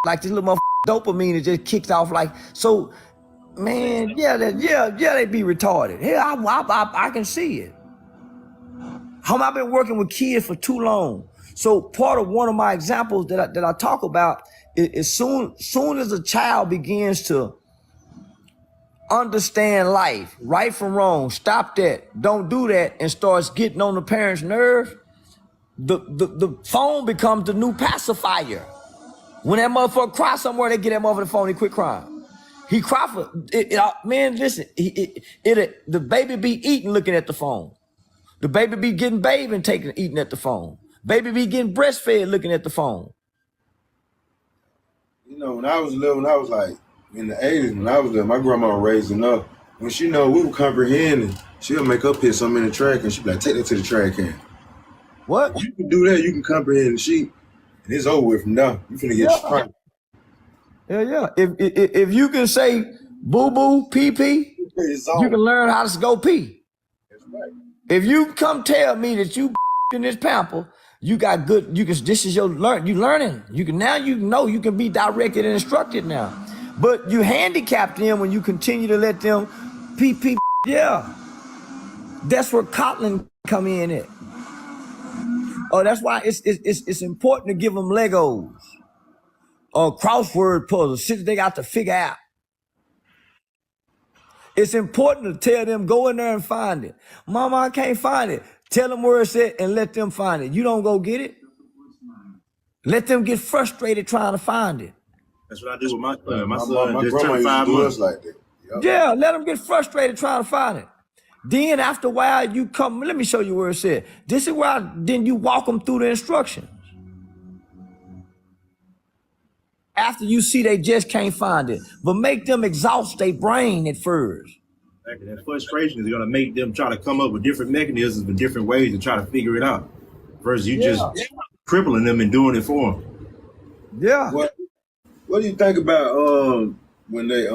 like this little dopamine that just kicks off like, so man, they be retarded. Yeah, I can see it. I've been working with kids for too long. So part of one of my examples that I talk about is soon as a child begins to understand life, right from wrong, stop that, don't do that, and starts getting on the parents' nerves, the phone becomes the new pacifier. When that motherfucker cries somewhere, they get that motherfucker the phone, he quit crying. He cry for man. Listen, the baby be eating, looking at the phone. The baby be getting bathed and eating at the phone. Baby be getting breastfed, looking at the phone. You know, when I was little, when I was like in the 80s, when I was little, my grandma raising up. When she know we were comprehending, she'll make up hit something in the track and she'll be like, take that to the track can. What? You can do that, you can comprehend the sheep, and it's over with from now. You finna get sprung. Yeah. If you can say boo-boo, pee-pee, you can learn how to go pee. That's right. If you come tell me that you in this pamper, you got good, this is your you learning. You can be directed and instructed now. But you handicap them when you continue to let them pee. Yeah. That's where Kotlin come in at. Oh, that's why it's important to give them Legos. crossword puzzles, shit that they got to figure out. It's important to tell them, go in there and find it. Mama, I can't find it. Tell them where it's at and let them find it. You don't go get it. Let them get frustrated trying to find it. That's what I do with my son. My My son just grandma turned used to 5 do us months. like that. Yep. Yeah, let them get frustrated trying to find it. Then after a while, you come, let me show you where it's at. This is where then you walk them through the instructions. After you see they just can't find it, but make them exhaust their brain at first. That frustration is going to make them try to come up with different mechanisms and different ways to try to figure it out. Versus you just crippling them and doing it for them. Yeah. What do you think about when they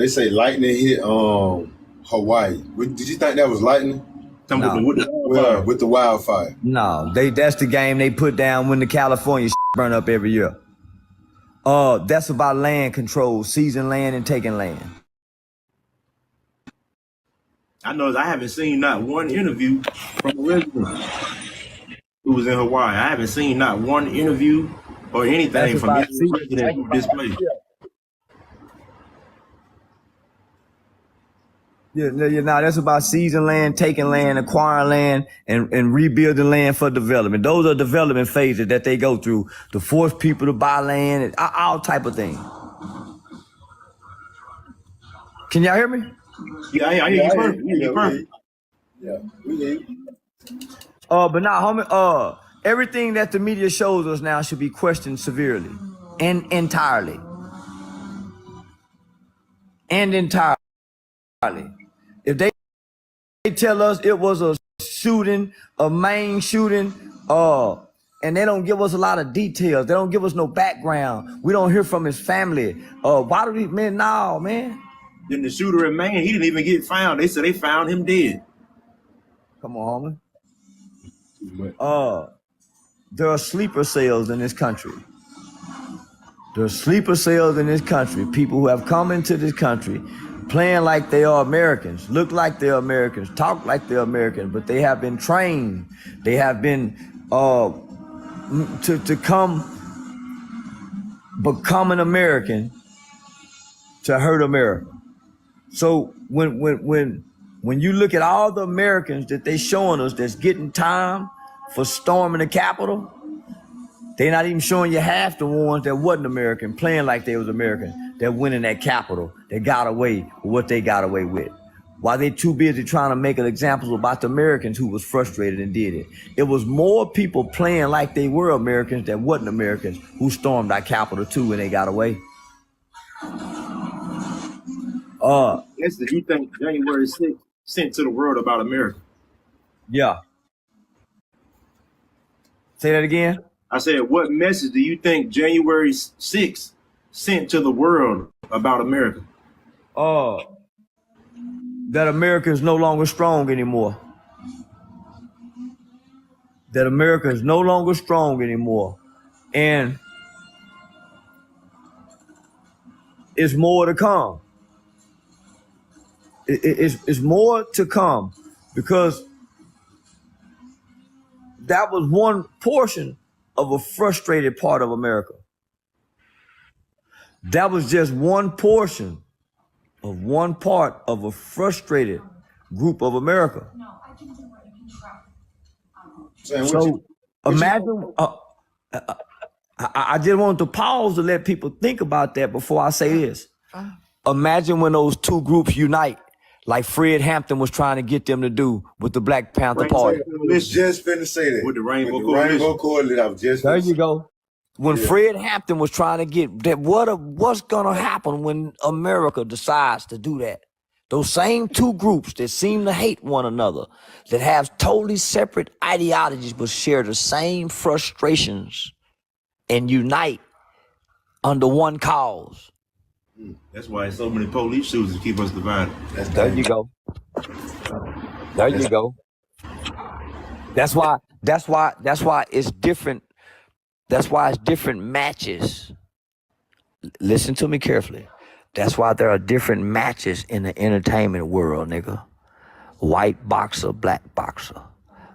say lightning hit Hawaii? Did you think that was lightning? Come with With the wildfire. No, that's the game they put down when the California burn up every year. That's about land control, seizing land and taking land. I know I haven't seen not one interview from a resident who was in Hawaii. I haven't seen not one interview or anything from any resident who displaced. Yeah, that's about seizing land, taking land, acquiring land, and rebuilding land for development. Those are development phases that they go through to force people to buy land and all type of things. Can y'all hear me? Yeah, I hear you perfect. You perfect. Yeah, we hear you. But now, homie, everything that the media shows us now should be questioned severely and entirely. If they tell us it was a shooting, a main shooting, and they don't give us a lot of details, they don't give us no background, we don't hear from his family. Why do these men? No, man. Then the shooter in Maine, he didn't even get found. They said they found him dead. Come on, homie. There are sleeper cells in this country. There are sleeper cells in this country. People who have come into this country playing like they are Americans, look like they're Americans, talk like they're Americans, but they have been trained. They have been to become an American to hurt America. So when you look at all the Americans that they showing us that's getting time for storming the Capitol, they're not even showing you half the ones that wasn't American, playing like they was American, that went in that Capitol, that got away with what they got away with. While they too busy trying to make an example about the Americans who was frustrated and did it. It was more people playing like they were Americans that wasn't Americans who stormed our Capitol too and they got away. Yes, did you think January 6th sent to the world about America? Yeah. Say that again? I said, what message do you think January 6th sent to the world about America? That America is no longer strong anymore. That America is no longer strong anymore. And it's more to come. It's more to come because that was one portion of a frustrated part of America. That was just one portion of one part of a frustrated group of America. So imagine, I just wanted to pause to let people think about that before I say this. Imagine when those two groups unite, like Fred Hampton was trying to get them to do with the Black Panther Party. I was just finna say that. With the Rainbow Coalition. I was just There you go. When Fred Hampton was trying to get that, what's gonna happen when America decides to do that? Those same two groups that seem to hate one another, that have totally separate ideologies but share the same frustrations and unite under one cause. That's why so many police shooters keep us divided. There you go. There you go. That's why it's different. That's why it's different matches. Listen to me carefully. That's why there are different matches in the entertainment world, nigga. White boxer, black boxer.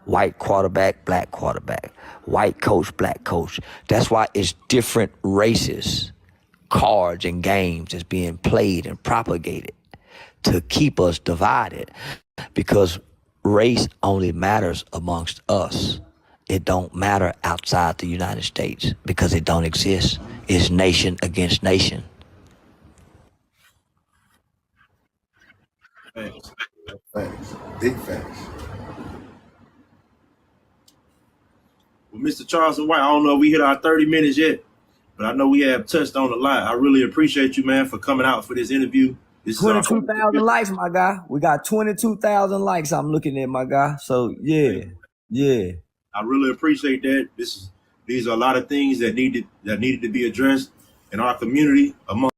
White quarterback, black quarterback. White coach, black coach. That's why it's different races, cards and games that's being played and propagated to keep us divided, because race only matters amongst us. It don't matter outside the United States because it don't exist. It's nation against nation. Thanks. Facts. Big facts. Well, Mr. Charleston White, I don't know if we hit our 30 minutes yet, but I know we have touched on a lot. I really appreciate you, man, for coming out for this interview. This is 22,000 likes, my guy. We got 22,000 likes. I'm looking at, my guy. So yeah. I really appreciate that. These are a lot of things that needed to be addressed in our community among